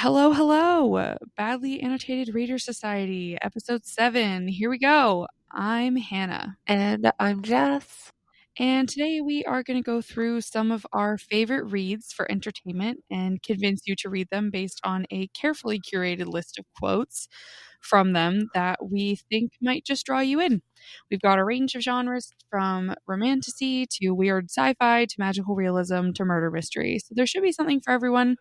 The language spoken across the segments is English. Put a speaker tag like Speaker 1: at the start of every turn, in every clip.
Speaker 1: Hello, hello. Badly Annotated Reader Society, episode 7. Here we go. I'm Hannah.
Speaker 2: And I'm Jess.
Speaker 1: And today we are going to go through some of our favorite reads for entertainment and convince you to read them based on a carefully curated list of quotes from them that we think might just draw you in. We've got a range of genres from romantasy to weird sci-fi to magical realism to murder mystery. So there should be something for everyone.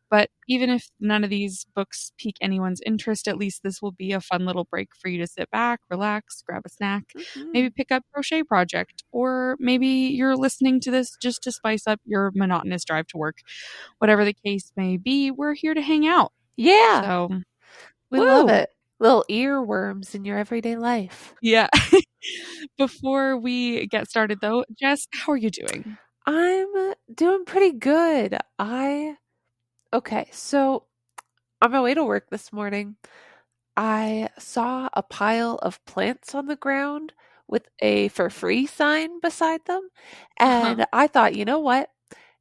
Speaker 1: But even if none of these books pique anyone's interest, at least this will be a fun little break for you to sit back, relax, grab a snack, maybe pick up a crochet project, or maybe you're listening to this just to spice up your monotonous drive to work. Whatever the case may be, we're here to hang out.
Speaker 2: Yeah.
Speaker 1: So,
Speaker 2: we love it. Little earworms in your everyday life.
Speaker 1: Yeah. Before we get started though, Jess, how are you doing?
Speaker 2: I'm doing pretty good. Okay, so on my way to work this morning, I saw a pile of plants on the ground with a for free sign beside them. And I thought, you know what?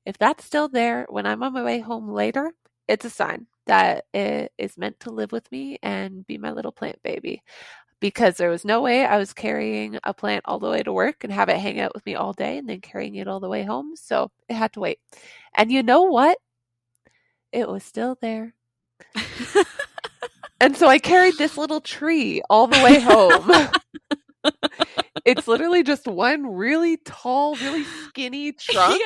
Speaker 2: If that's still there when I'm on my way home later, it's a sign that it is meant to live with me and be my little plant baby. Because there was no way I was carrying a plant all the way to work and have it hang out with me all day and then carrying it all the way home. So it had to wait. And you know what? It was still there. And so I carried this little tree all the way home. It's literally just one really tall, really skinny trunk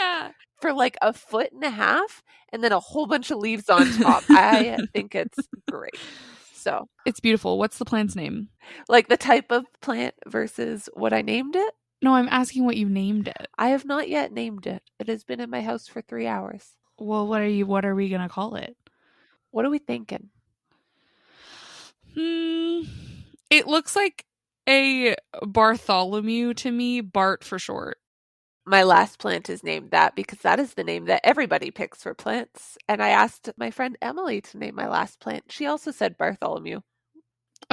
Speaker 2: for like 1.5 feet and then a whole bunch of leaves on top. I think it's great. So
Speaker 1: it's beautiful. What's the plant's name?
Speaker 2: Like the type of plant versus what I named it?
Speaker 1: No, I'm asking what you named it.
Speaker 2: I have not yet named it. It has been in my house for 3 hours.
Speaker 1: Well, what are we gonna call it?
Speaker 2: What are we thinking?
Speaker 1: It looks like a Bartholomew to me, Bart for short.
Speaker 2: My last plant is named that because that is the name that everybody picks for plants. And I asked my friend Emily to name my last plant. She also said Bartholomew.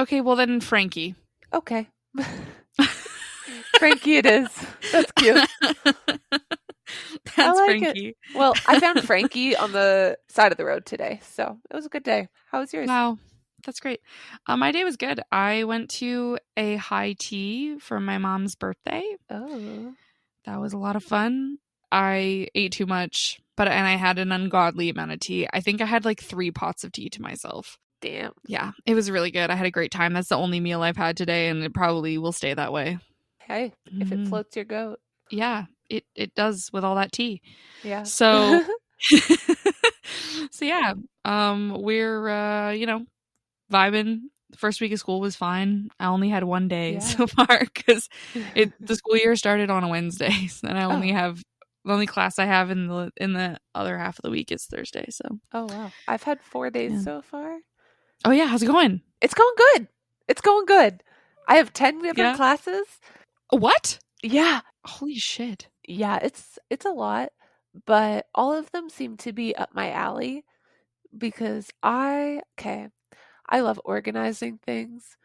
Speaker 1: Okay, well then Frankie.
Speaker 2: Okay. Frankie it is. That's cute.
Speaker 1: That's like Frankie.
Speaker 2: It. Well, I found Frankie on the side of the road today, so it was a good day. How was yours?
Speaker 1: Wow. That's great. My day was good. I went to a high tea for my mom's birthday.
Speaker 2: Oh.
Speaker 1: That was a lot of fun. I ate too much, and I had an ungodly amount of tea. I think I had like 3 pots of tea to myself.
Speaker 2: Damn.
Speaker 1: Yeah, it was really good. I had a great time. That's the only meal I've had today, and it probably will stay that way.
Speaker 2: Hey, if it floats your goat.
Speaker 1: Yeah, it does with all that tea.
Speaker 2: Yeah.
Speaker 1: So, so yeah, we're, vibing. The first week of school was fine. I only had 1 day so far because the school year started on a Wednesday, and I only have the only class I have in the other half of the week is Thursday. So
Speaker 2: wow, I've had 4 days so far.
Speaker 1: Oh yeah, how's it going?
Speaker 2: It's going good. It's going good. I have 10 different classes.
Speaker 1: What?
Speaker 2: Yeah.
Speaker 1: Holy shit.
Speaker 2: Yeah, it's a lot, but all of them seem to be up my alley because I love organizing things.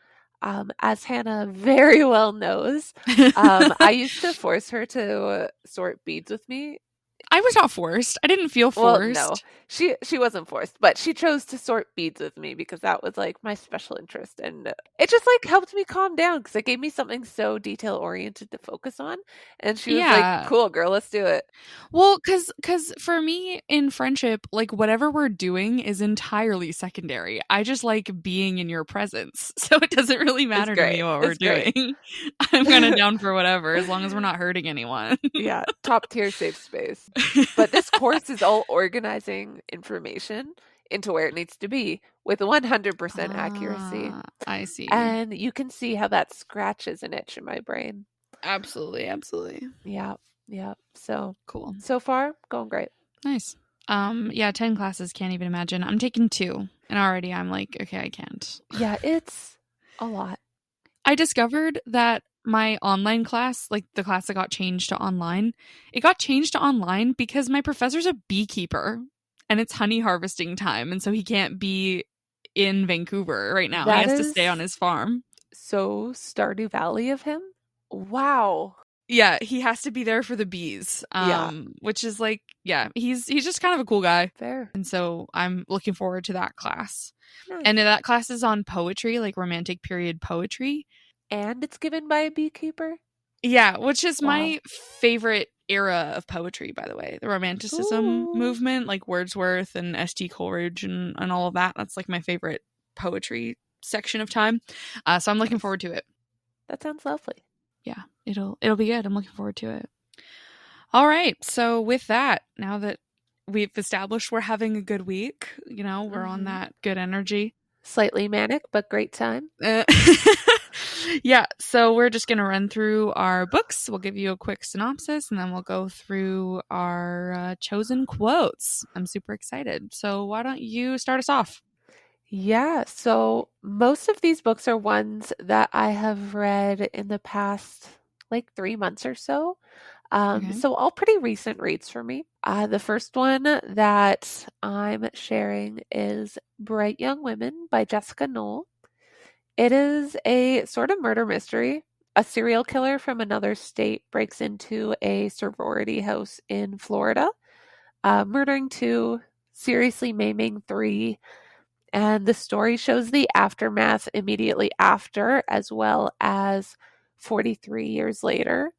Speaker 2: As Hannah very well knows, I used to force her to sort beads with me.
Speaker 1: I was not forced. I didn't feel forced.
Speaker 2: Well, no, she wasn't forced, but she chose to sort beads with me because that was like my special interest, and it just like helped me calm down because it gave me something so detail oriented to focus on. And she was like, "Cool, girl, let's do it."
Speaker 1: Well, because for me in friendship, like whatever we're doing is entirely secondary. I just like being in your presence, so it doesn't really matter to me what we're doing. I'm kind of down for whatever as long as we're not hurting anyone.
Speaker 2: Yeah, top tier safe space. But this course is all organizing information into where it needs to be with 100% accuracy.
Speaker 1: I see.
Speaker 2: And you can see how that scratches an itch in my brain.
Speaker 1: Absolutely.
Speaker 2: Yeah. So
Speaker 1: cool.
Speaker 2: So far, going great.
Speaker 1: Nice. 10 classes, can't even imagine. I'm taking 2 and already I'm like, okay, I can't.
Speaker 2: Yeah, it's a lot.
Speaker 1: I discovered that my online class, like the class that got changed to online, it got changed to online because my professor's a beekeeper and it's honey harvesting time. And so he can't be in Vancouver right now. He has to stay on his farm.
Speaker 2: So Stardew Valley of him? Wow.
Speaker 1: Yeah, he has to be there for the bees.
Speaker 2: Yeah,
Speaker 1: Which is like, yeah, he's just kind of a cool guy.
Speaker 2: fair.
Speaker 1: And so I'm looking forward to that class. And
Speaker 2: Nice.
Speaker 1: that class is on poetry, like romantic period poetry.
Speaker 2: And it's given by a beekeeper?
Speaker 1: Yeah, which is
Speaker 2: Wow.
Speaker 1: my favorite era of poetry, by the way. The Romanticism
Speaker 2: Ooh.
Speaker 1: movement, like Wordsworth and S.T. Coleridge and all of that. That's like my favorite poetry section of time. So I'm looking
Speaker 2: Nice.
Speaker 1: forward to it.
Speaker 2: That sounds lovely.
Speaker 1: Yeah, it'll be good. I'm looking forward to it. All right. So with that, now that we've established we're having a good week, we're on
Speaker 2: Hmm.
Speaker 1: that good energy.
Speaker 2: Slightly manic, but great time.
Speaker 1: Uh, yeah, so we're just going to run through our books. We'll give you a quick synopsis and then we'll go through our chosen quotes. I'm super excited. So, why don't you start us off?
Speaker 2: Yeah, so most of these books are ones that I have read in the past like 3 months or so.
Speaker 1: Okay.
Speaker 2: So all pretty recent reads for me. The first one that I'm sharing is Bright Young Women by Jessica Knoll. It is a sort of murder mystery. A serial killer from another state breaks into a sorority house in Florida, murdering two, seriously maiming three, and the story shows the aftermath immediately after, as well as 43 years later,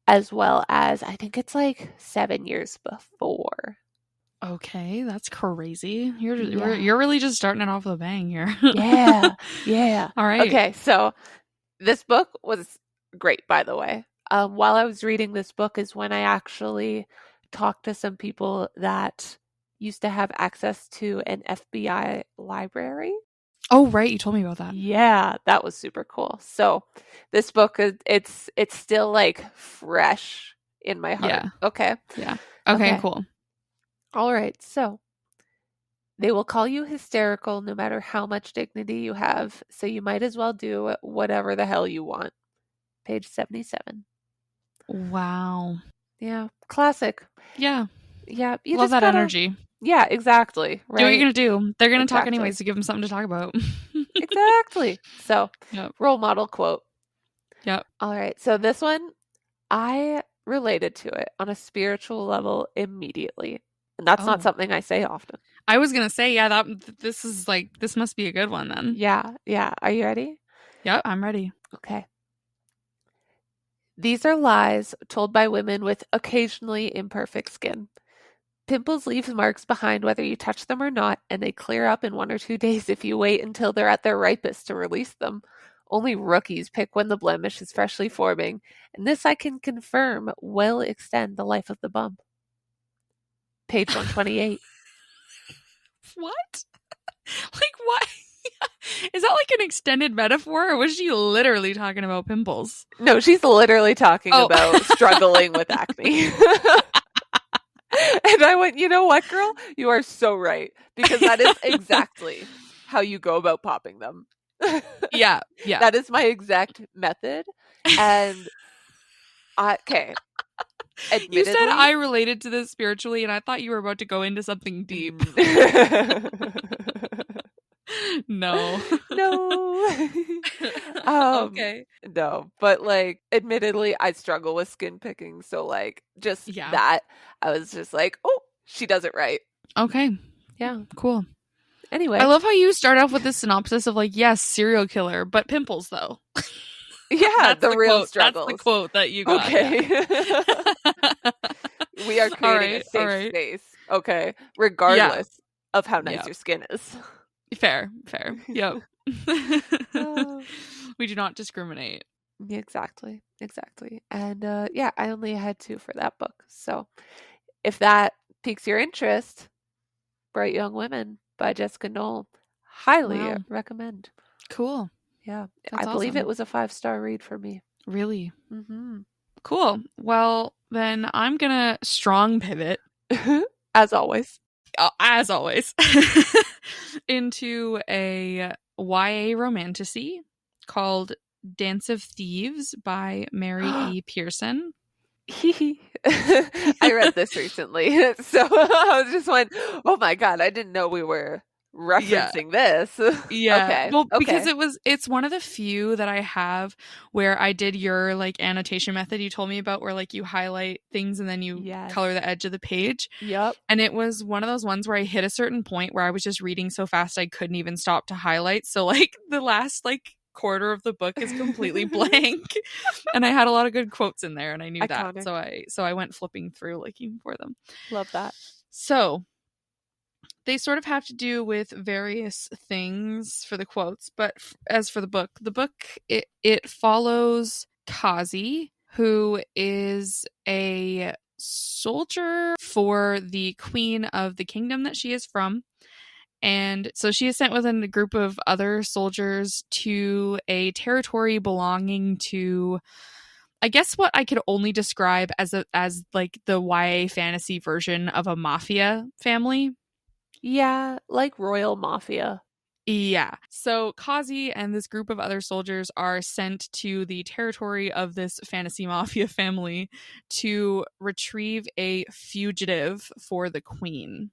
Speaker 2: as well as I think it's like 7 years before.
Speaker 1: Okay, that's crazy.
Speaker 2: Yeah.
Speaker 1: You're really just starting it off with a bang here.
Speaker 2: Yeah. Yeah.
Speaker 1: All right.
Speaker 2: Okay. So this book was great, by the way. While I was reading this book, is when I actually talked to some people that used to have access to an FBI library.
Speaker 1: Oh, right, you told me about that.
Speaker 2: Yeah, that was super cool. So this book it's still like fresh in my heart.
Speaker 1: Yeah.
Speaker 2: Okay.
Speaker 1: Yeah. Okay,
Speaker 2: Okay.
Speaker 1: cool.
Speaker 2: All right. So they will call you hysterical no matter how much dignity you have, so you might as well do whatever the hell you want. Page 77.
Speaker 1: Wow.
Speaker 2: Yeah, classic.
Speaker 1: Yeah.
Speaker 2: Yeah, you
Speaker 1: Love
Speaker 2: just
Speaker 1: that
Speaker 2: gotta.
Speaker 1: energy.
Speaker 2: Yeah, exactly.
Speaker 1: Do what you're
Speaker 2: Right.
Speaker 1: going to do. They're going to talk
Speaker 2: Exactly.
Speaker 1: anyways, to give them something to talk about.
Speaker 2: Exactly. So,
Speaker 1: Yep.
Speaker 2: role model quote.
Speaker 1: Yep.
Speaker 2: All right. So, this one, I related to it on a spiritual level immediately. And that's not
Speaker 1: Oh.
Speaker 2: something I say often.
Speaker 1: I was gonna say, yeah, this must be a good one then.
Speaker 2: Yeah. Yeah. Are you ready?
Speaker 1: Yep, I'm ready.
Speaker 2: Okay. These are lies told by women with occasionally imperfect skin. Pimples leave marks behind whether you touch them or not, and they clear up in 1 or 2 days if you wait until they're at their ripest to release them. Only rookies pick when the blemish is freshly forming, and this I can confirm will extend the life of the bump. Page 128.
Speaker 1: What? Like what? Is that like an extended metaphor, or was she literally talking about pimples?
Speaker 2: No, she's literally talking
Speaker 1: Oh.
Speaker 2: about struggling with acne. And I went, you know what, girl? You are so right. Because that is exactly how you go about popping them.
Speaker 1: Yeah. Yeah.
Speaker 2: That is my exact method. And okay,
Speaker 1: You said
Speaker 2: admittedly,
Speaker 1: I related to this spiritually, and I thought you were about to go into something deep. No.
Speaker 2: no. um
Speaker 1: Okay.
Speaker 2: no, but like admittedly I struggle with skin picking, so like just
Speaker 1: Yeah.
Speaker 2: that I was just like, "Oh, she does it right."
Speaker 1: Okay.
Speaker 2: Yeah.
Speaker 1: Cool.
Speaker 2: Anyway,
Speaker 1: I love how you start off with this synopsis of like, yes, serial killer, but pimples though.
Speaker 2: yeah,
Speaker 1: That's
Speaker 2: the
Speaker 1: the
Speaker 2: real
Speaker 1: quote. That's the
Speaker 2: struggles.
Speaker 1: quote that you got.
Speaker 2: Okay.
Speaker 1: Yeah.
Speaker 2: We are
Speaker 1: All
Speaker 2: creating a
Speaker 1: right. All
Speaker 2: safe
Speaker 1: right.
Speaker 2: space, okay?
Speaker 1: Yeah.
Speaker 2: Regardless of how nice
Speaker 1: Yeah.
Speaker 2: your skin is.
Speaker 1: Fair. Fair. Yep.
Speaker 2: Oh,
Speaker 1: We do not discriminate.
Speaker 2: yeah, exactly. Exactly. And yeah, I only had two for that book. So if that piques your interest, Bright Young Women by Jessica Knoll, highly
Speaker 1: Wow.
Speaker 2: recommend.
Speaker 1: Cool.
Speaker 2: Yeah,
Speaker 1: That's
Speaker 2: I believe it
Speaker 1: awesome.
Speaker 2: was a 5-star read for me.
Speaker 1: Really
Speaker 2: Hmm.
Speaker 1: cool. Well, then I'm gonna strong pivot,
Speaker 2: As always.
Speaker 1: as always, into a YA romantasy called Dance of Thieves by Mary E. Pearson.
Speaker 2: I read this recently, so I was just went, oh my god, I didn't know we were
Speaker 1: Yeah.
Speaker 2: referencing this.
Speaker 1: Yeah.
Speaker 2: Okay,
Speaker 1: Well, because
Speaker 2: okay.
Speaker 1: it's one of the few that I have where I did your like annotation method you told me about where like you highlight things and then you color
Speaker 2: Yes.
Speaker 1: the edge of the page.
Speaker 2: Yep.
Speaker 1: And it was one of those ones where I hit a certain point where I was just reading so fast I couldn't even stop to highlight. So like the last like quarter of the book is completely blank. And I had a lot of good quotes in there and I knew that.
Speaker 2: Iconic.
Speaker 1: So I went flipping through looking for them.
Speaker 2: Love that.
Speaker 1: So they sort of have to do with various things for the quotes, but as for the book it follows Kazi, who is a soldier for the queen of the kingdom that she is from. And so she is sent with a group of other soldiers to a territory belonging to, I guess, what I could only describe as like the YA fantasy version of a mafia family.
Speaker 2: Yeah, like royal mafia.
Speaker 1: Yeah. So Kazi and this group of other soldiers are sent to the territory of this fantasy mafia family to retrieve a fugitive for the queen.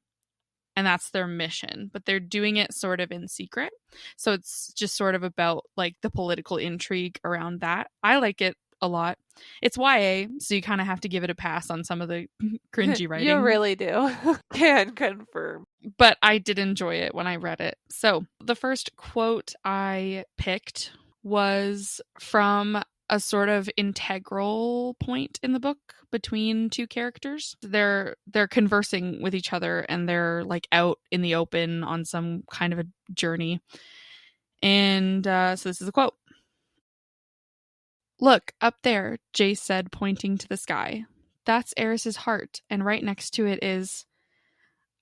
Speaker 1: And that's their mission, but they're doing it sort of in secret. So it's just sort of about like the political intrigue around that. I like it a lot. It's YA, so you kind of have to give it a pass on some of the cringy
Speaker 2: You
Speaker 1: writing,
Speaker 2: really do. Can confirm.
Speaker 1: but I did enjoy it when I read it. So the first quote I picked was from a sort of integral point in the book between two characters. They're conversing with each other and they're like out in the open on some kind of a journey. And so this is a quote. "Look, up there," Jace said, pointing to the sky. "That's Eris's heart, and right next to it is—"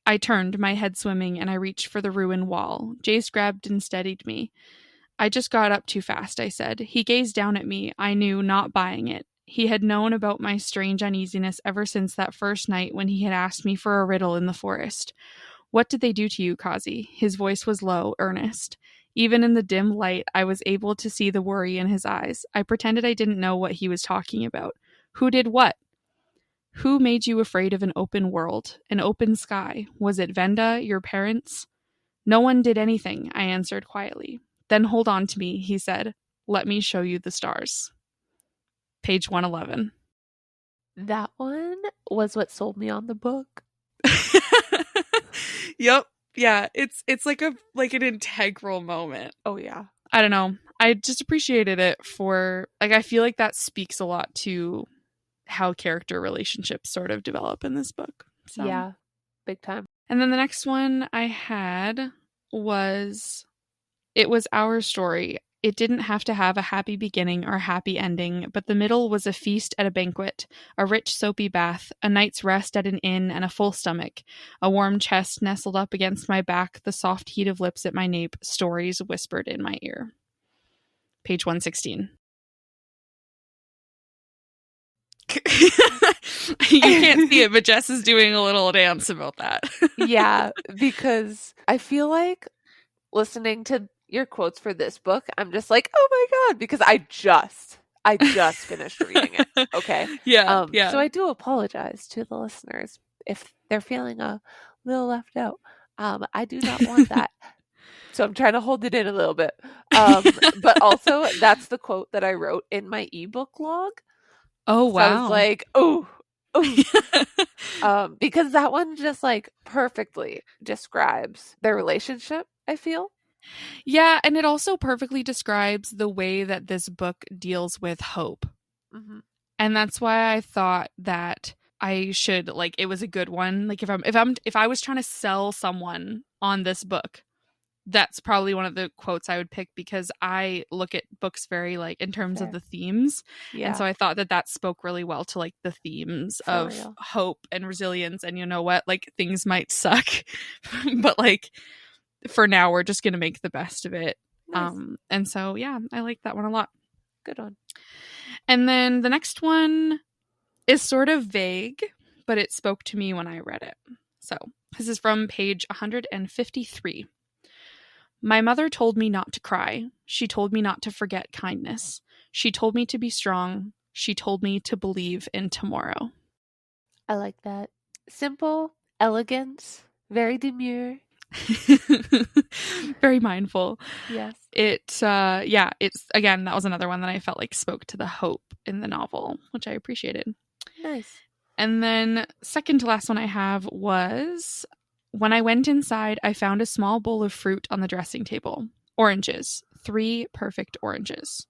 Speaker 1: I turned, my head swimming, and I reached for the ruined wall. Jace grabbed and steadied me. "I just got up too fast," I said. He gazed down at me, I knew, not buying it. He had known about my strange uneasiness ever since that first night when he had asked me for a riddle in the forest. "What did they do to you, Kazi?" His voice was low, earnest. Even in the dim light, I was able to see the worry in his eyes. I pretended I didn't know what he was talking about. "Who did what?" "Who made you afraid of an open world, an open sky? Was it Venda, your parents?" "No one did anything," I answered quietly. "Then hold on to me," he said. "Let me show you the stars." Page 111.
Speaker 2: That one was what sold me on the book.
Speaker 1: Yep. Yeah, it's like an integral moment.
Speaker 2: Oh, yeah.
Speaker 1: I don't know. I just appreciated it for like I feel like that speaks a lot to how character relationships sort of develop in this book. So,
Speaker 2: Yeah, big time.
Speaker 1: and then the next one I had was "It was our story. It didn't have to have a happy beginning or happy ending, but the middle was a feast at a banquet, a rich soapy bath, a night's rest at an inn, and a full stomach, a warm chest nestled up against my back, the soft heat of lips at my nape, stories whispered in my ear." Page 116. You can't see it, but Jess is doing a little dance about that.
Speaker 2: Yeah, because I feel like listening to your quotes for this book, I'm just like, oh my God, because I just finished reading it. Okay.
Speaker 1: Yeah,
Speaker 2: So
Speaker 1: yeah.
Speaker 2: I do apologize to the listeners if they're feeling a little left out. I do not want that. So I'm trying to hold it in a little bit. But also that's the quote that I wrote in my ebook log.
Speaker 1: Oh,
Speaker 2: So I was
Speaker 1: wow.
Speaker 2: like, oh, because that one just like perfectly describes their relationship, I feel.
Speaker 1: Yeah, and it also perfectly describes the way that this book deals with hope.
Speaker 2: Hmm.
Speaker 1: And that's why I thought that I should like it was a good one. Like if I was trying to sell someone on this book, that's probably one of the quotes I would pick because I look at books very like in terms of
Speaker 2: Fair.
Speaker 1: the themes. And
Speaker 2: Yeah,
Speaker 1: so I thought that that spoke really well to like the themes
Speaker 2: for
Speaker 1: of
Speaker 2: real.
Speaker 1: hope and resilience and you know what, like things might suck, but like for now we're just going to make the best of it.
Speaker 2: Nice.
Speaker 1: And so yeah, I like that one a lot.
Speaker 2: Good one.
Speaker 1: And then the next one is sort of vague, but it spoke to me when I read it. So this is from page 153. "My mother told me not to cry. She told me not to forget kindness. She told me to be strong. She told me to believe in tomorrow."
Speaker 2: I like that. Simple, elegant, very demure.
Speaker 1: Very mindful.
Speaker 2: Yes.
Speaker 1: Yeah, it's again, that was another one that I felt like spoke to the hope in the novel, which I appreciated.
Speaker 2: Nice.
Speaker 1: And then second to last one I have was when I went inside, I found a small bowl of fruit on the dressing table. Oranges. 3 perfect oranges.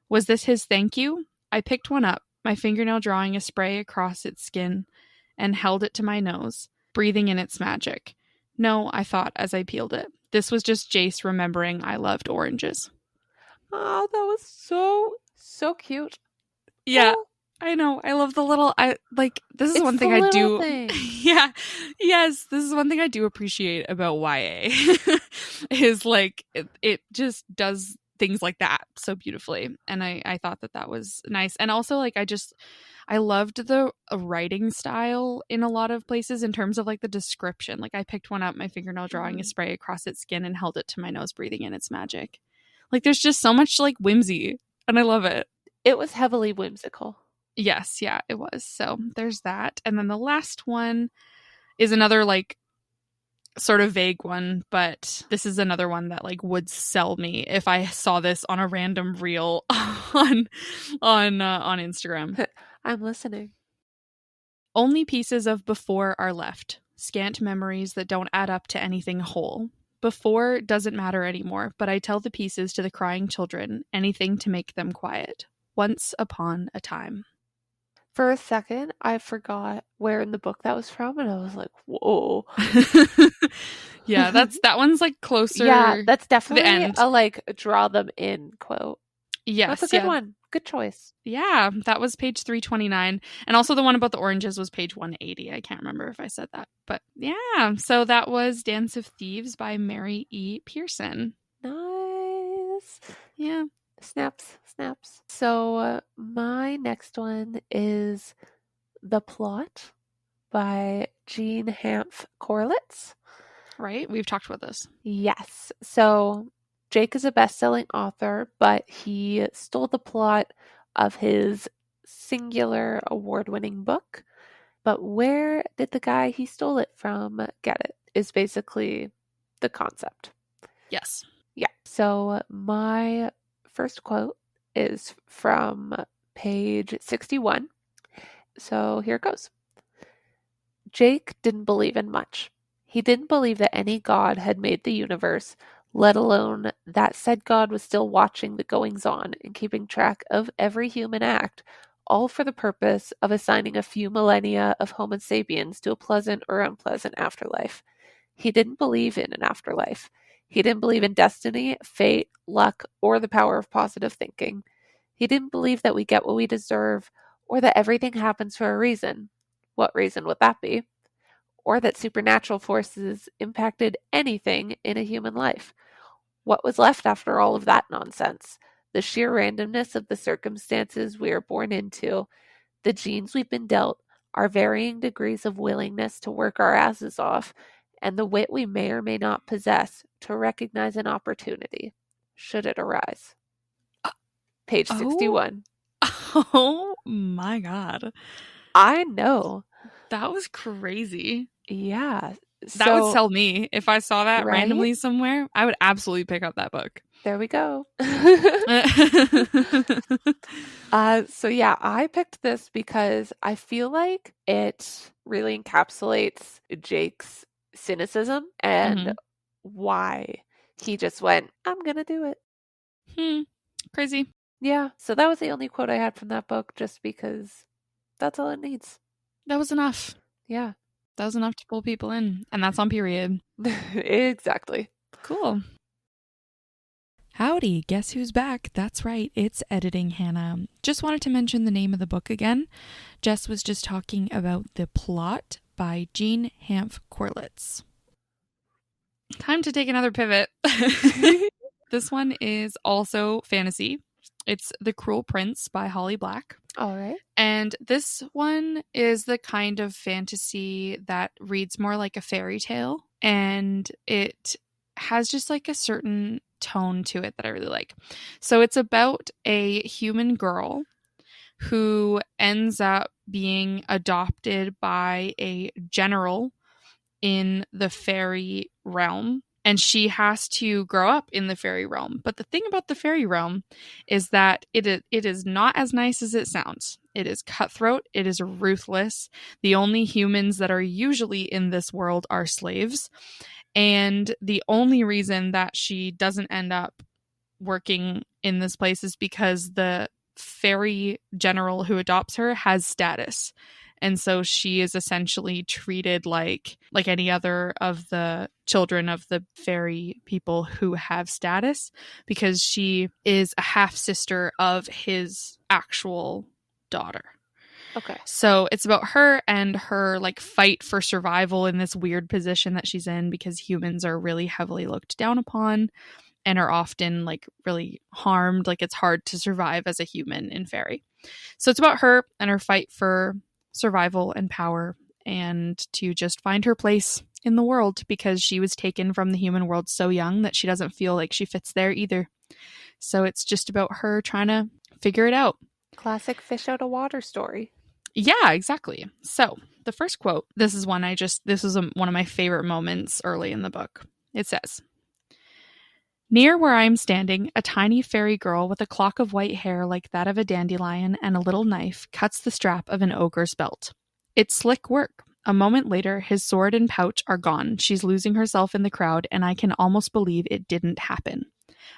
Speaker 1: Was this his thank you? I picked one up, my fingernail drawing a spray across its skin, and held it to my nose, breathing in its magic. No, I thought as I peeled it. This was just Jace remembering I loved oranges.
Speaker 2: Oh, that was so cute.
Speaker 1: Yeah,
Speaker 2: Oh,
Speaker 1: I know. I love the little I like this is
Speaker 2: it's
Speaker 1: one
Speaker 2: the
Speaker 1: thing I
Speaker 2: little
Speaker 1: do.
Speaker 2: things.
Speaker 1: Yeah. Yes, this is one thing I do appreciate about YA. Is like it just does things like that so beautifully. And I thought that that was nice. And also like I loved the writing style in a lot of places in terms of like the description. Like I picked one up, my fingernail drawing a
Speaker 2: Mhm.
Speaker 1: spray across its skin and held it to my nose, breathing in its magic. Like there's just so much like whimsy and I love it.
Speaker 2: It was heavily whimsical.
Speaker 1: Yes, yeah, it was. So there's that. And then the last one is another like sort of vague one, but this is another one that like would sell me if I saw this on a random reel on Instagram.
Speaker 2: I'm listening.
Speaker 1: Only pieces of before are left. Scant memories that don't add up to anything whole. Before doesn't matter anymore, but I tell the pieces to the crying children, anything to make them quiet. Once upon a time.
Speaker 2: For a second, I forgot where in the book that was from, and I was like, whoa.
Speaker 1: Yeah, that one's like
Speaker 2: Yeah,
Speaker 1: closer
Speaker 2: that's
Speaker 1: to the
Speaker 2: definitely
Speaker 1: end.
Speaker 2: a like draw them in quote. That's a
Speaker 1: Yes,
Speaker 2: good
Speaker 1: yeah.
Speaker 2: one. Good choice.
Speaker 1: Yeah, that was page 329. And also the one about the oranges was page 180. I can't remember if I said that. But yeah, so that was Dance of Thieves by Mary E. Pearson.
Speaker 2: Nice.
Speaker 1: Yeah.
Speaker 2: Snaps, snaps. So my next one is The Plot by Jean Hanff Corlitz.
Speaker 1: Right? We've talked about this.
Speaker 2: Yes. So Jake is a best-selling author, but he stole the plot of his singular award-winning book. But where did the guy he stole it from get it? Is basically the concept.
Speaker 1: Yes.
Speaker 2: Yeah. So my first quote is from page 61. So here it goes. Jake didn't believe in much. He didn't believe that any god had made the universe, let alone that said god was still watching the goings on and keeping track of every human act, all for the purpose of assigning a few millennia of Homo sapiens to a pleasant or unpleasant afterlife. He didn't believe in an afterlife. He didn't believe in destiny, fate, luck, or the power of positive thinking. He didn't believe that we get what we deserve or that everything happens for a reason. What reason would that be? Or that supernatural forces impacted anything in a human life. What was left after all of that nonsense? The sheer randomness of the circumstances we are born into, the genes we've been dealt, our varying degrees of willingness to work our asses off, and the wit we may or may not possess to recognize an opportunity, should it arise. Page
Speaker 1: Oh.
Speaker 2: 61.
Speaker 1: Oh my God.
Speaker 2: I know.
Speaker 1: That was crazy.
Speaker 2: Yeah.
Speaker 1: That would
Speaker 2: So,
Speaker 1: sell me. If I saw that
Speaker 2: right?
Speaker 1: randomly somewhere, I would absolutely pick up that book.
Speaker 2: There we go. So yeah, I picked this because I feel like it really encapsulates Jake's cynicism and
Speaker 1: Mhm.
Speaker 2: why he just went, I'm gonna do it.
Speaker 1: Crazy.
Speaker 2: Yeah, so that was the only quote I had from that book just because that's all it needs.
Speaker 1: That was enough.
Speaker 2: Yeah.
Speaker 1: That was enough to pull people in. And that's on period.
Speaker 2: Exactly.
Speaker 1: Cool. Howdy, guess who's back? That's right, it's Editing Hannah. Just wanted to mention the name of the book again. Jess was just talking about The Plot by Jean Hanff Corlitz. Time to take another pivot. This one is also fantasy. It's The Cruel Prince by Holly Black.
Speaker 2: All right.
Speaker 1: And this one is the kind of fantasy that reads more like a fairy tale. And it has just like a certain tone to it that I really like. So it's about a human girl who ends up being adopted by a general in the fairy realm, and she has to grow up in the fairy realm. But the thing about the fairy realm is that it is not as nice as it sounds. It is cutthroat, it is ruthless. The only humans that are usually in this world are slaves. And the only reason that she doesn't end up working in this place is because the fairy general who adopts her has status. And so she is essentially treated like any other of the children of the fairy people who have status, because she is a half sister of his actual daughter.
Speaker 2: Okay.
Speaker 1: So it's about her and her like fight for survival in this weird position that she's in, because humans are really heavily looked down upon and are often like really harmed. Like it's hard to survive as a human in fairy. So it's about her and her fight for survival and power, and to just find her place in the world, because she was taken from the human world so young that she doesn't feel like she fits there either. So it's just about her trying to figure it out.
Speaker 2: Classic fish out of water story.
Speaker 1: Yeah, exactly. So the first quote, this is one one of my favorite moments early in the book. It says, "Near where I am standing, a tiny fairy girl with a clock of white hair like that of a dandelion and a little knife cuts the strap of an ogre's belt. It's slick work. A moment later, his sword and pouch are gone. She's losing herself in the crowd, and I can almost believe it didn't happen.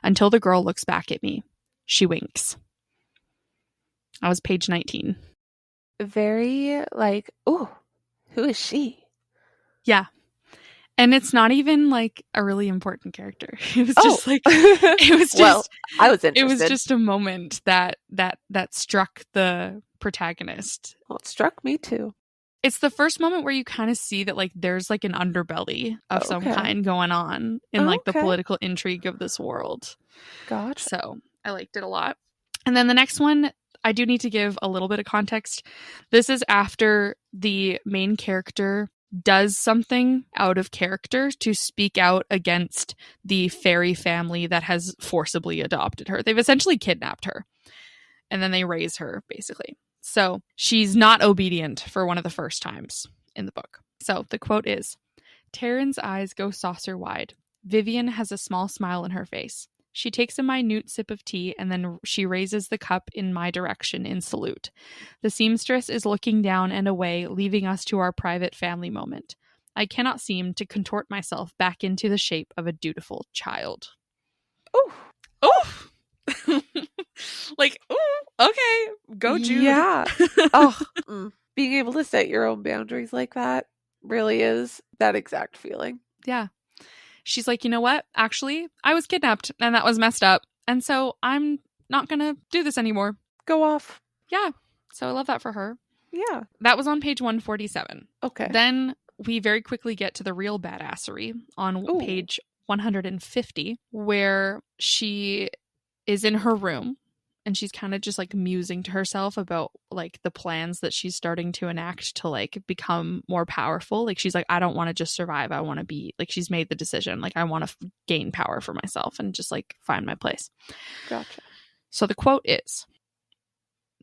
Speaker 1: Until the girl looks back at me. She winks." That was page 19.
Speaker 2: Very like, ooh, who is she?
Speaker 1: Yeah. And it's not even like a really important character. It was
Speaker 2: Oh.
Speaker 1: just like it was just
Speaker 2: Well, I was
Speaker 1: it was
Speaker 2: interested.
Speaker 1: just a moment that struck the protagonist.
Speaker 2: Well, it struck me too.
Speaker 1: It's the first moment where you kind of see that like there's like an underbelly of some
Speaker 2: Okay.
Speaker 1: kind going on in like the
Speaker 2: Okay.
Speaker 1: political intrigue of this world.
Speaker 2: Gotcha.
Speaker 1: So I liked it a lot. And then the next one, I do need to give a little bit of context. This is after the main character does something out of character to speak out against the fairy family that has forcibly adopted her. They've essentially kidnapped her, and then they raise her, basically. So she's not obedient for one of the first times in the book. So the quote is, "Taryn's eyes go saucer wide. Vivian has a small smile on her face. She takes a minute sip of tea, and then she raises the cup in my direction in salute. The seamstress is looking down and away, leaving us to our private family moment. I cannot seem to contort myself back into the shape of a dutiful child."
Speaker 2: Ooh.
Speaker 1: Oh! Like, ooh, okay, go Jude.
Speaker 2: Yeah. Oh, being able to set your own boundaries like that really is that exact feeling.
Speaker 1: Yeah. She's like, you know what? Actually, I was kidnapped and that was messed up. And so I'm not going to do this anymore.
Speaker 2: Go off.
Speaker 1: Yeah. So I love that for her.
Speaker 2: Yeah.
Speaker 1: That was on page 147.
Speaker 2: Okay.
Speaker 1: Then we very quickly get to the real badassery on
Speaker 2: Ooh.
Speaker 1: page 150, where she is in her room and she's kind of just like musing to herself about like the plans that she's starting to enact to like become more powerful. Like she's like, I don't want to just survive. I want to be like, she's made the decision. Like I want to gain power for myself and just like find my place.
Speaker 2: Gotcha.
Speaker 1: So the quote is,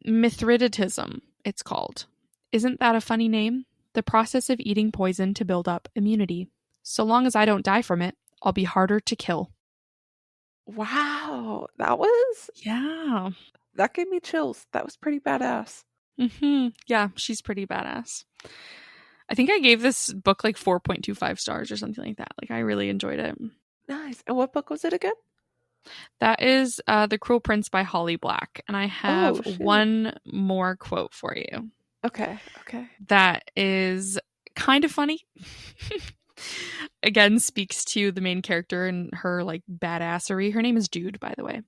Speaker 1: "Mithridatism, it's called. Isn't that a funny name? The process of eating poison to build up immunity. So long as I don't die from it, I'll be harder to kill."
Speaker 2: Wow.
Speaker 1: Yeah.
Speaker 2: That gave me chills. That was pretty badass.
Speaker 1: Yeah, she's pretty badass. I think I gave this book like 4.25 stars or something like that. Like I really enjoyed it.
Speaker 2: Nice. And what book was it again?
Speaker 1: That is The Cruel Prince by Holly Black. And I have one more quote for you.
Speaker 2: Okay.
Speaker 1: That is kind of funny. Again, speaks to the main character and her like badassery. Her name is Jude, by the way.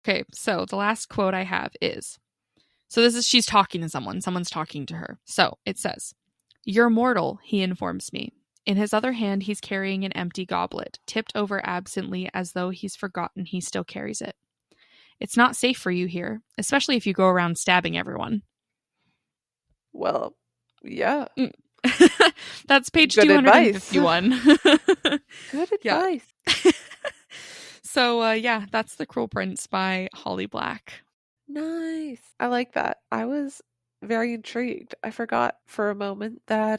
Speaker 1: Okay, so the last quote I have is, she's talking to someone's talking to her. So it says, "You're mortal," he informs me. In his other hand, he's carrying an empty goblet, tipped over absently as though he's forgotten he still carries it. "It's not safe for you here, especially if you go around stabbing everyone."
Speaker 2: Well, yeah.
Speaker 1: That's page
Speaker 2: Good
Speaker 1: 251.
Speaker 2: Good advice.
Speaker 1: So, yeah, that's The Cruel Prince by Holly Black.
Speaker 2: Nice. I like that. I was very intrigued. I forgot for a moment that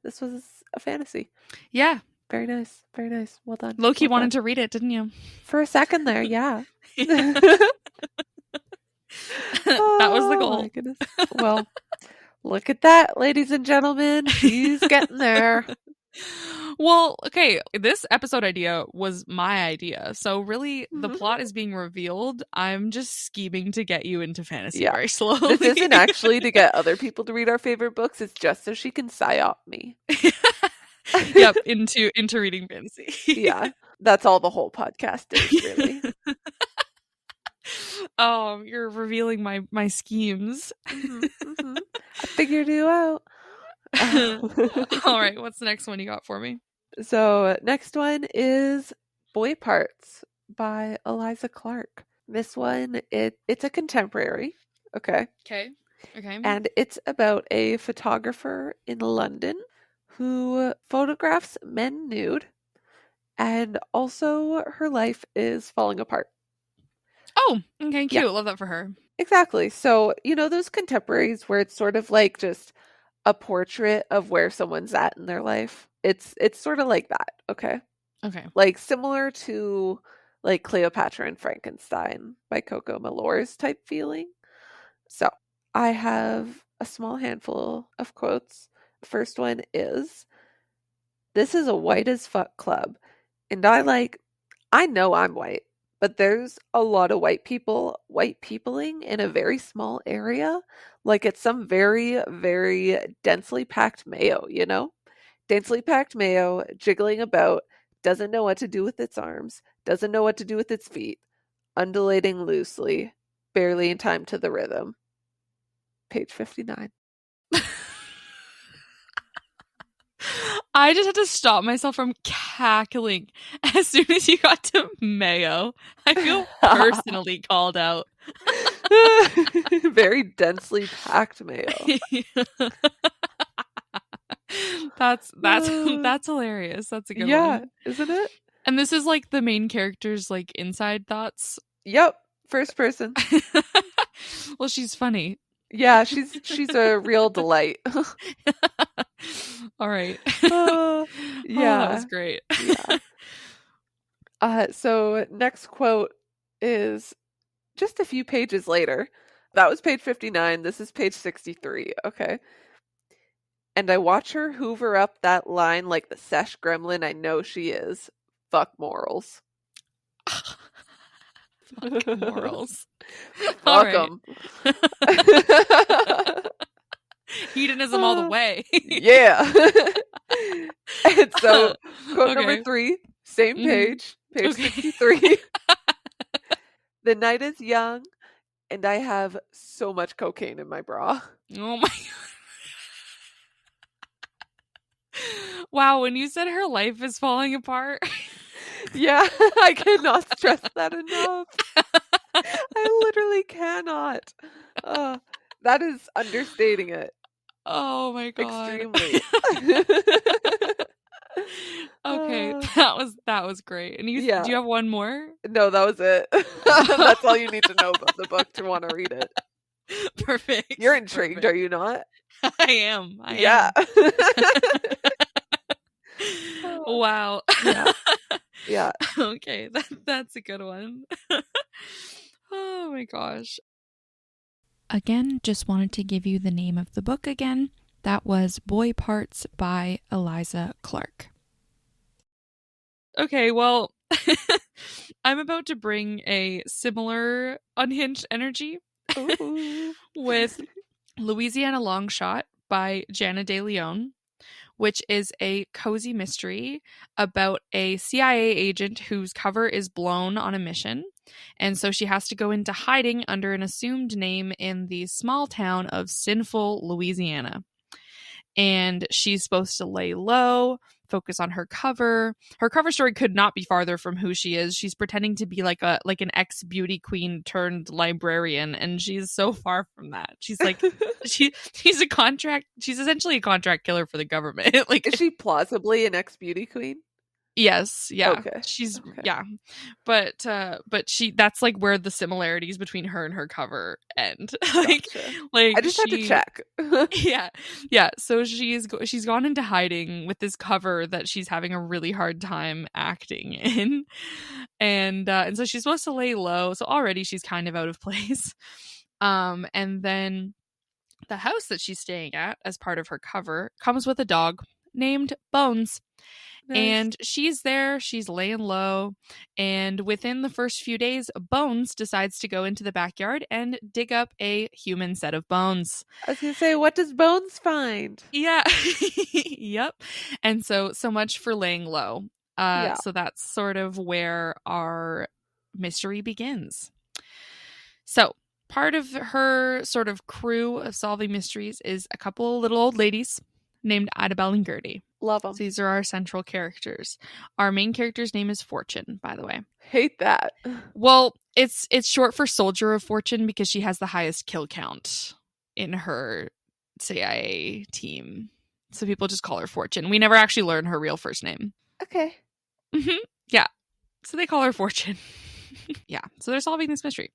Speaker 2: this was a fantasy.
Speaker 1: Yeah.
Speaker 2: Very nice. Very nice. Well done.
Speaker 1: Loki
Speaker 2: Well
Speaker 1: wanted
Speaker 2: done.
Speaker 1: to read it, didn't you?
Speaker 2: For a second there, yeah.
Speaker 1: That was the
Speaker 2: Oh my
Speaker 1: goal.
Speaker 2: goodness. Well, look at that, ladies and gentlemen. She's getting there.
Speaker 1: Well, okay, this episode idea was my idea. So really the
Speaker 2: Mhm.
Speaker 1: plot is being revealed. I'm just scheming to get you into fantasy
Speaker 2: Yeah.
Speaker 1: very
Speaker 2: This
Speaker 1: slowly.
Speaker 2: isn't actually to get other people to read our favorite books. It's just so she can psyop me.
Speaker 1: Yep, into reading fantasy.
Speaker 2: Yeah. That's all the whole podcast is, really.
Speaker 1: Oh, you're revealing my schemes.
Speaker 2: I figured you out.
Speaker 1: All right, what's the next one you got for me?
Speaker 2: So, next one is Boy Parts by Eliza Clark. This one, it's a contemporary, okay?
Speaker 1: Okay.
Speaker 2: And it's about a photographer in London who photographs men nude, and also her life is falling apart.
Speaker 1: Oh, okay, cute.
Speaker 2: Yeah,
Speaker 1: Love that for her.
Speaker 2: exactly. So, you know, those contemporaries where it's sort of like just a portrait of where someone's at in their life. It's sort of like that, okay?
Speaker 1: Okay.
Speaker 2: Like similar to like Cleopatra and Frankenstein by Coco Mallore's type feeling. So, I have a small handful of quotes. The first one is, "This is a white as fuck club, and I know I'm white, but there's a lot of white peopling in a very small area. Like it's some very, very densely packed mayo, you know? Densely packed mayo, jiggling about, doesn't know what to do with its arms, doesn't know what to do with its feet, undulating loosely, barely in time to the rhythm." Page 59.
Speaker 1: I just had to stop myself from cackling as soon as you got to mayo. I feel personally called out.
Speaker 2: Very densely packed mayo.
Speaker 1: That's hilarious. That's a good
Speaker 2: Yeah,
Speaker 1: one.
Speaker 2: isn't it?
Speaker 1: And this is like the main character's like inside thoughts.
Speaker 2: Yep, first person.
Speaker 1: Well, she's funny.
Speaker 2: Yeah, she's a real delight.
Speaker 1: All right.
Speaker 2: Yeah.
Speaker 1: Oh, that was great.
Speaker 2: Yeah. So next quote is just a few pages later. That was page 59. This is page 63. Okay. "And I watch her hoover up that line like the sesh gremlin I know she is. Fuck morals."
Speaker 1: Fuck morals. All
Speaker 2: Fuck
Speaker 1: right.
Speaker 2: them.
Speaker 1: Hedonism all the way.
Speaker 2: Yeah. And so, quote number
Speaker 1: Okay.
Speaker 2: 3, same page, page
Speaker 1: Okay.
Speaker 2: 63. "The night is young, and I have so much cocaine in my bra."
Speaker 1: Oh my god. Wow, when you said her life is falling apart.
Speaker 2: Yeah, I cannot stress that enough. I literally cannot. That is understating it
Speaker 1: Oh my god.
Speaker 2: extremely.
Speaker 1: Okay,
Speaker 2: Uh,
Speaker 1: that was great. And
Speaker 2: yeah.
Speaker 1: do you have one more?
Speaker 2: No, that was it. That's all you need to know about the book to want to read it.
Speaker 1: Perfect.
Speaker 2: You're intrigued, are you not?
Speaker 1: I am.
Speaker 2: Yeah.
Speaker 1: Wow.
Speaker 2: Yeah. Yeah.
Speaker 1: Okay, that's a good one. Oh my gosh. Again, just wanted to give you the name of the book again. That was Boy Parts by Eliza Clark. Okay, well, I'm about to bring a similar unhinged energy with Louisiana Longshot by Jana De Leon, which is a cozy mystery about a CIA agent whose cover is blown on a mission. And so she has to go into hiding under an assumed name in the small town of Sinful, Louisiana. And she's supposed to lay low, focus on her cover. Her cover story could not be farther from who she is. She's pretending to be like an ex beauty queen turned librarian, and she's so far from that. She's like she's essentially a contract killer for the government. Like,
Speaker 2: is she plausibly an ex beauty queen?
Speaker 1: Yes, yeah.
Speaker 2: Okay.
Speaker 1: She's
Speaker 2: Okay.
Speaker 1: yeah. But she that's like where the similarities between her and her cover end. like
Speaker 2: Gotcha. I
Speaker 1: like
Speaker 2: just had to
Speaker 1: she
Speaker 2: check.
Speaker 1: yeah. Yeah, so she's gone into hiding with this cover that she's having a really hard time acting in. And so she's supposed to lay low. So already she's kind of out of place. And then the house that she's staying at as part of her cover comes with a dog named Bones.
Speaker 2: Nice.
Speaker 1: And she's there, she's laying low, and within the first few days, Bones decides to go into the backyard and dig up a human set of bones.
Speaker 2: I was gonna say, what does Bones find?
Speaker 1: Yeah. Yep. And so much for laying low.
Speaker 2: Yeah.
Speaker 1: So that's sort of where our mystery begins. So, part of her sort of crew of solving mysteries is a couple of little old ladies named Idabelle and Gertie.
Speaker 2: Love
Speaker 1: So
Speaker 2: them.
Speaker 1: these are our central characters. Our main character's name is Fortune, by the way.
Speaker 2: Hate that.
Speaker 1: Well, it's short for Soldier of Fortune because she has the highest kill count in her CIA team. So people just call her Fortune. We never actually learn her real first name.
Speaker 2: Okay.
Speaker 1: Yeah. So they call her Fortune. Yeah. So they're solving this mystery.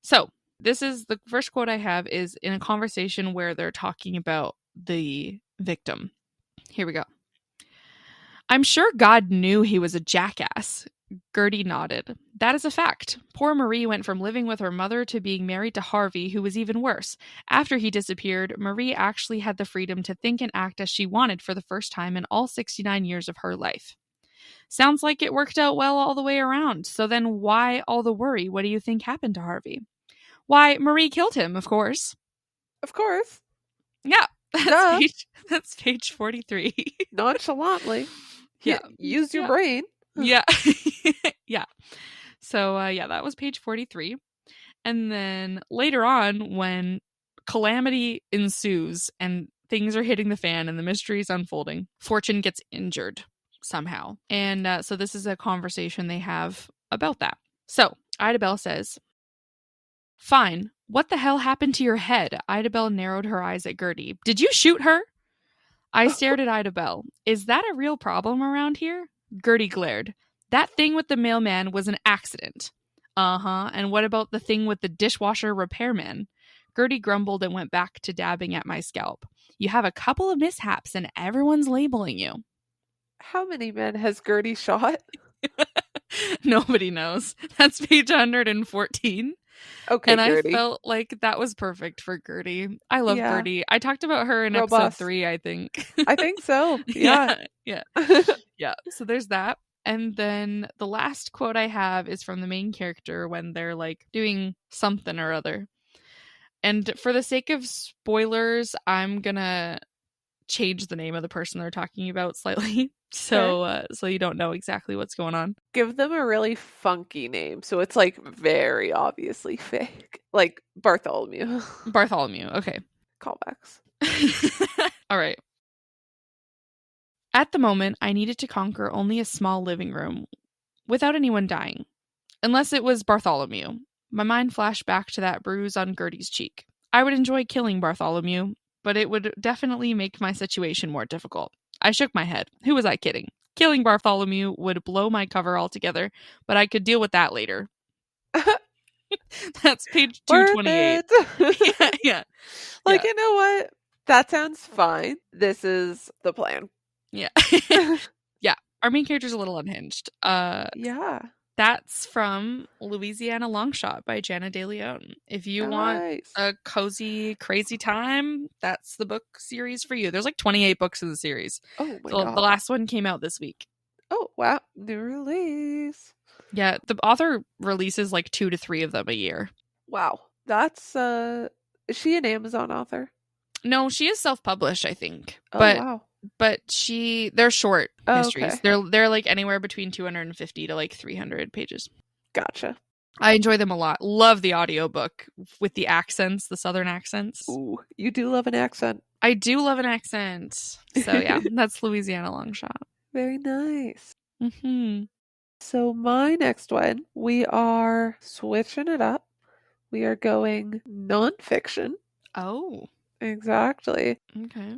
Speaker 1: So this is the first quote I have is in a conversation where they're talking about the victim. Here we go. I'm sure God knew he was a jackass. Gertie nodded. That is a fact. Poor Marie went from living with her mother to being married to Harvey, who was even worse. After he disappeared, Marie actually had the freedom to think and act as she wanted for the first time in all 69 years of her life. Sounds like it worked out well all the way around. So then why all the worry? What do you think happened to Harvey? Why, Marie killed him, of course.
Speaker 2: Of course.
Speaker 1: Yeah,
Speaker 2: Duh.
Speaker 1: that's page 43.
Speaker 2: Nonchalantly.
Speaker 1: Yeah.
Speaker 2: Use your
Speaker 1: Yeah.
Speaker 2: brain.
Speaker 1: Yeah. Yeah. So yeah, that was page 43. And then later on, when calamity ensues and things are hitting the fan and the mystery is unfolding, Fortune gets injured somehow. And so this is a conversation they have about that. So Idabelle says, Fine. What the hell happened to your head? Idabelle narrowed her eyes at Gertie. Did you shoot her? I stared at Idabelle. Is that a real problem around here? Gertie glared. That thing with the mailman was an accident. Uh-huh. And what about the thing with the dishwasher repairman? Gertie grumbled and went back to dabbing at my scalp. You have a couple of mishaps and everyone's labeling you.
Speaker 2: How many men has Gertie shot?
Speaker 1: Nobody knows. That's page 114.
Speaker 2: Okay,
Speaker 1: And I
Speaker 2: Gertie.
Speaker 1: felt like that was perfect for Gertie. I love
Speaker 2: Yeah.
Speaker 1: Gertie. I talked about her in episode
Speaker 2: Robust.
Speaker 1: 3, I think.
Speaker 2: I think so. Yeah.
Speaker 1: Yeah. Yeah. So there's that. And then the last quote I have is from the main character when they're like doing something or other. And for the sake of spoilers, I'm gonna change the name of the person they're talking about slightly. So so you don't know exactly what's going on.
Speaker 2: Give them a really funky name so it's like very obviously fake. Like Bartholomew.
Speaker 1: Bartholomew. Okay.
Speaker 2: Callbacks.
Speaker 1: All right. At the moment, I needed to conquer only a small living room without anyone dying. Unless it was Bartholomew. My mind flashed back to that bruise on Gertie's cheek. I would enjoy killing Bartholomew, but it would definitely make my situation more difficult. I shook my head. Who was I kidding? Killing Bartholomew would blow my cover altogether, but I could deal with that later. That's page 228. Yeah, yeah.
Speaker 2: Like,
Speaker 1: Yeah.
Speaker 2: you know what? That sounds fine. This is the plan.
Speaker 1: Yeah. Yeah. Our main character's a little unhinged.
Speaker 2: Yeah.
Speaker 1: That's from Louisiana Longshot by Jana De Leon. If you want
Speaker 2: Nice.
Speaker 1: a cozy, crazy time, that's the book series for you. There's like 28 books in the series.
Speaker 2: Oh my
Speaker 1: The
Speaker 2: god.
Speaker 1: last one came out this week.
Speaker 2: Oh wow. New release.
Speaker 1: Yeah, the author releases like 2 to 3 of them a year.
Speaker 2: Wow. That's is she an Amazon author?
Speaker 1: No, she is self-published, I think.
Speaker 2: Oh wow.
Speaker 1: But they're short mysteries.
Speaker 2: Okay.
Speaker 1: They're like anywhere between 250 to like 300 pages.
Speaker 2: Gotcha.
Speaker 1: I enjoy them a lot. Love the audiobook with the accents, the southern accents.
Speaker 2: Ooh, you do love an accent.
Speaker 1: I do love an accent. So yeah, that's Louisiana Longshot.
Speaker 2: Very nice.
Speaker 1: Mm-hmm.
Speaker 2: So my next one, we are switching it up. We are going nonfiction.
Speaker 1: Oh,
Speaker 2: Exactly.
Speaker 1: okay.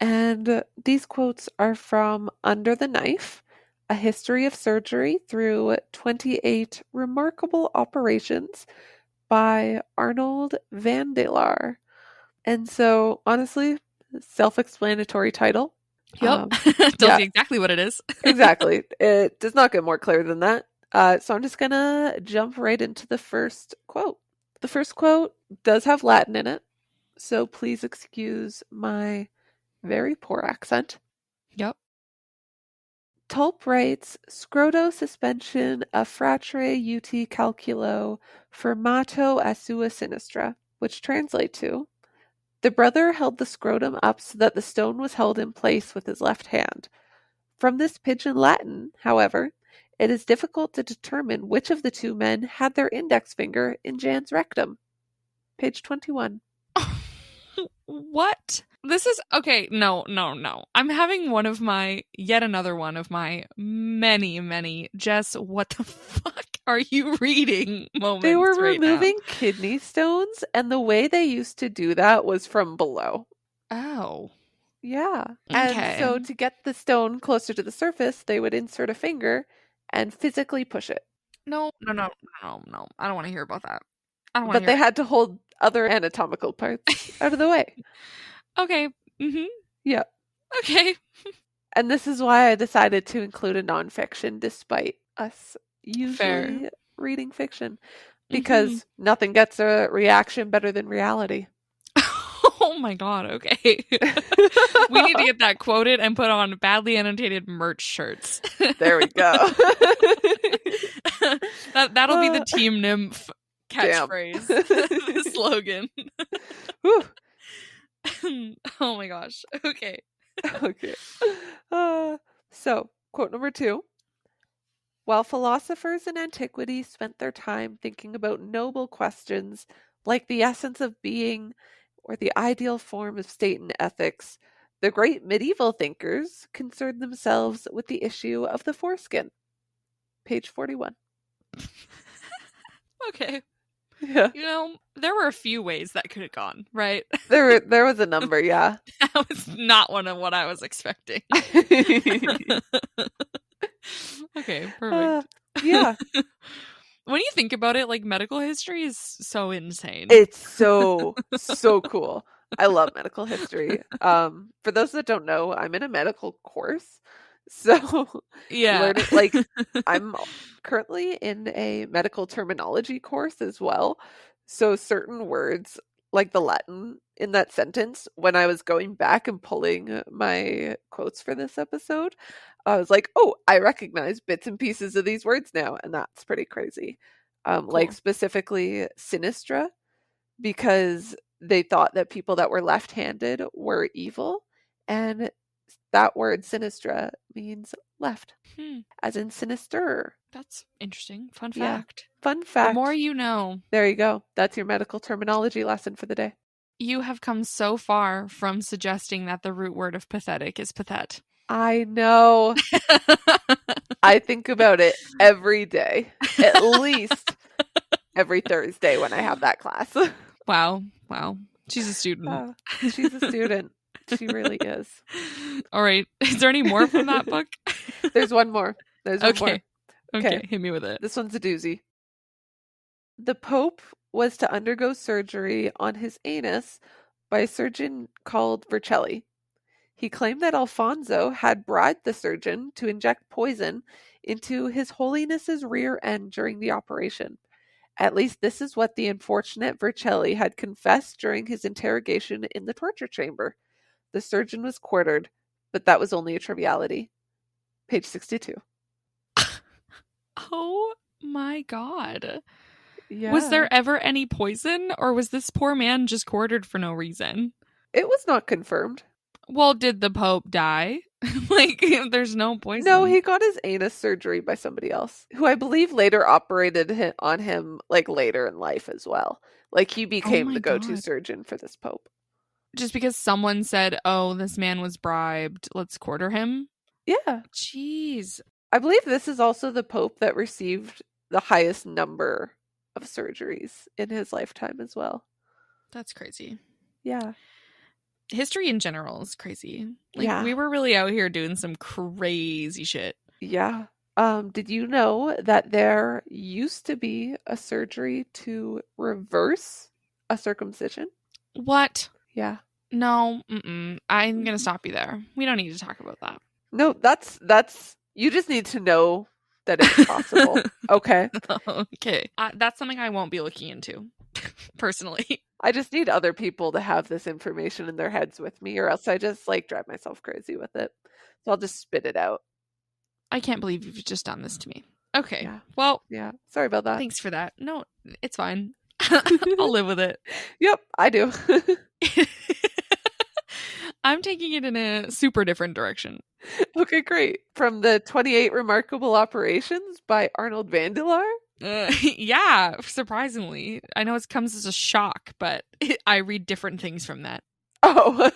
Speaker 2: And these quotes are from Under the Knife. A history of surgery through 28 remarkable operations by Arnold van der Laar. And so, honestly, self-explanatory title.
Speaker 1: Yep. Tells
Speaker 2: Yeah,
Speaker 1: you exactly what it is.
Speaker 2: exactly. It does not get more clear than that. So I'm just gonna jump right into the first quote. The first quote does have Latin in it, so please excuse my very poor accent.
Speaker 1: Yep.
Speaker 2: Tulp writes, Scroto suspension a fratre ut calculo formato a sua sinistra, which translate to, the brother held the scrotum up so that the stone was held in place with his left hand. From this pidgin Latin, however, it is difficult to determine which of the two men had their index finger in Jan's rectum. Page 21.
Speaker 1: What? This is okay. No, no, no. I'm having yet another one of my many, many Jess, what the fuck are you reading
Speaker 2: They were
Speaker 1: moments right now.
Speaker 2: removing kidney stones, and the way they used to do that was from below.
Speaker 1: Oh.
Speaker 2: Yeah. And
Speaker 1: Okay.
Speaker 2: so to get the stone closer to the surface, they would insert a finger and physically push it.
Speaker 1: No, no, no, no, no. I don't want to hear about that. I don't want to
Speaker 2: But
Speaker 1: hear
Speaker 2: they had to hold other anatomical parts out of the way.
Speaker 1: Okay. Mm-hmm.
Speaker 2: Yeah.
Speaker 1: Okay.
Speaker 2: And this is why I decided to include a nonfiction despite us
Speaker 1: Fair.
Speaker 2: usually reading fiction.
Speaker 1: Mm-hmm.
Speaker 2: Because nothing gets a reaction better than reality.
Speaker 1: Oh my god, okay. We need to get that quoted and put on badly annotated merch shirts.
Speaker 2: There we go.
Speaker 1: That'll be the Team Nymph catchphrase. The slogan. Oh my gosh. Okay.
Speaker 2: Okay. So, quote number 2. While philosophers in antiquity spent their time thinking about noble questions like the essence of being or the ideal form of state and ethics, the great medieval thinkers concerned themselves with the issue of the foreskin. Page 41.
Speaker 1: Okay.
Speaker 2: Yeah.
Speaker 1: You know, there were a few ways that could have gone, right?
Speaker 2: There was a number, yeah.
Speaker 1: That was not one of what I was expecting. Okay, perfect.
Speaker 2: Yeah.
Speaker 1: When you think about it, like medical history is so insane.
Speaker 2: It's so cool. I love medical history. For those that don't know, I'm in a medical course. So
Speaker 1: Yeah.
Speaker 2: learning like I'm currently in a medical terminology course as well. So certain words like the Latin in that sentence, when I was going back and pulling my quotes for this episode, I was like, oh, I recognize bits and pieces of these words now, and that's pretty crazy. Like
Speaker 1: Cool.
Speaker 2: specifically sinistra, because they thought that people that were left-handed were evil, and that word sinistra means left, as in sinister.
Speaker 1: That's interesting. Fun
Speaker 2: Yeah.
Speaker 1: fact.
Speaker 2: Fun
Speaker 1: The
Speaker 2: fact.
Speaker 1: more you know.
Speaker 2: There you go. That's your medical terminology lesson for the day.
Speaker 1: You have come so far from suggesting that the root word of pathetic is pathet.
Speaker 2: I know. I think about it every day, at least every Thursday when I have that class.
Speaker 1: Wow. Wow. She's a student.
Speaker 2: She's a student. She really is.
Speaker 1: All right. Is there any more from that book?
Speaker 2: There's one more. There's one more.
Speaker 1: Okay. Hit me with it.
Speaker 2: This one's a doozy. The Pope was to undergo surgery on his anus by a surgeon called Vercelli. He claimed that Alfonso had bribed the surgeon to inject poison into His Holiness's rear end during the operation. At least this is what the unfortunate Vercelli had confessed during his interrogation in the torture chamber. The surgeon was quartered, but that was only a triviality. Page 62.
Speaker 1: Oh my god.
Speaker 2: Yeah.
Speaker 1: Was there ever any poison, or was this poor man just quartered for no reason?
Speaker 2: It was not confirmed.
Speaker 1: Well, did the Pope die? Like, there's no poison.
Speaker 2: No, he got his anus surgery by somebody else, who I believe later operated on him, like, later in life as well. Like, he became the go-to surgeon for this Pope.
Speaker 1: Just because someone said, oh, this man was bribed, let's quarter him?
Speaker 2: Yeah.
Speaker 1: Jeez.
Speaker 2: I believe this is also the Pope that received the highest number of surgeries in his lifetime as well.
Speaker 1: That's crazy.
Speaker 2: Yeah.
Speaker 1: History in general is crazy. Like, we were really out here doing some crazy shit.
Speaker 2: Yeah. Did you know that there used to be a surgery to reverse a circumcision?
Speaker 1: What?
Speaker 2: Yeah.
Speaker 1: No, mm-mm. I'm gonna
Speaker 2: Mhm.
Speaker 1: stop you there. We don't need to talk about
Speaker 2: No, that's you just need to know that it's possible.
Speaker 1: that.
Speaker 2: Okay.
Speaker 1: Okay. That's something I won't be looking into, personally.
Speaker 2: I just need other people to have this information in their heads with me, or else I just like drive myself crazy with it. So I'll just spit it out.
Speaker 1: I can't believe you've just done this to me. Okay.
Speaker 2: Yeah.
Speaker 1: Well,
Speaker 2: Yeah. Sorry about that.
Speaker 1: thanks for that. No, it's fine. I'll live with it.
Speaker 2: Yep, I do.
Speaker 1: I'm taking it in a super different direction.
Speaker 2: Okay, great. From the 28 Remarkable Operations by Arnold Vandelar.
Speaker 1: Yeah, surprisingly. I know it comes as a shock, but I read different things from that.
Speaker 2: Oh.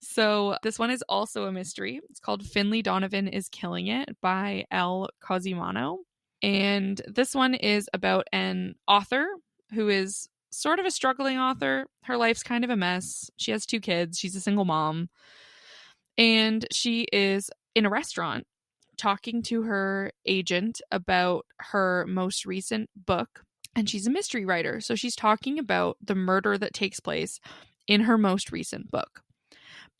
Speaker 1: So this one is also a mystery. It's called Finley Donovan is Killing It by L. Cosimano. And this one is about an author who is sort of a struggling author. Her life's kind of a mess. She has 2 kids. She's a single mom. And she is in a restaurant talking to her agent about her most recent book. And she's a mystery writer. So she's talking about the murder that takes place in her most recent book.